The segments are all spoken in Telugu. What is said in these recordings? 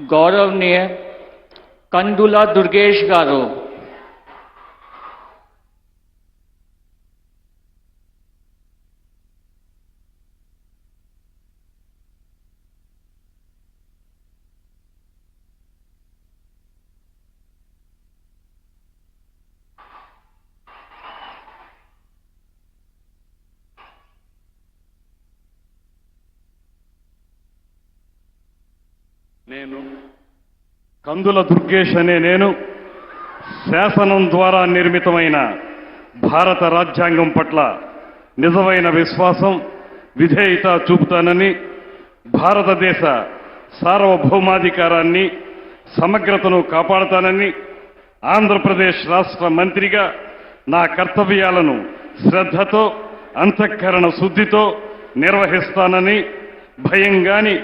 गौरवनीय कंदुला दुर्गेश गारू, నేను కందుల దుర్గేష్ అనే నేను శాసనం ద్వారా నిర్మితమైన భారత రాజ్యాంగం పట్ల నిజమైన విశ్వాసం విధేయత చూపుతానని, భారతదేశ సార్వభౌమాధికారాన్ని సమగ్రతను కాపాడుతానని, ఆంధ్రప్రదేశ్ రాష్ట్ర మంత్రిగా నా కర్తవ్యాలను శ్రద్ధతో అంతఃకరణ శుద్ధితో నిర్వహిస్తానని, భయం గాని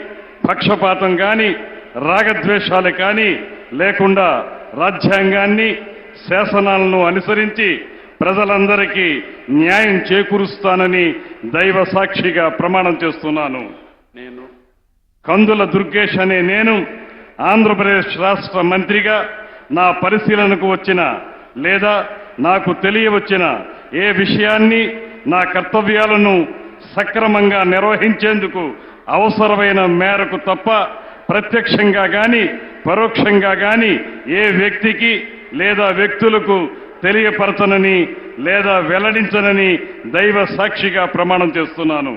పక్షపాతం గాని రాగద్వేషాలు కానీ లేకుండా రాజ్యాంగాన్ని శాసనాలను అనుసరించి ప్రజలందరికీ న్యాయం చేకూరుస్తానని దైవ సాక్షిగా ప్రమాణం చేస్తున్నాను. నేను కందుల దుర్గేష్ అనే నేను ఆంధ్రప్రదేశ్ రాష్ట్ర మంత్రిగా నా పరిశీలనకు వచ్చిన లేదా నాకు తెలియవచ్చిన ఏ విషయాన్ని నా కర్తవ్యాలను సక్రమంగా నిర్వహించేందుకు అవసరమైన మేరకు తప్ప ప్రత్యక్షంగా గాని పరోక్షంగా గాని ఏ వ్యక్తికి లేదా వ్యక్తులకు తెలియపరచనని లేదా వెల్లడించనని దైవ సాక్షిగా ప్రమాణం చేస్తున్నాను.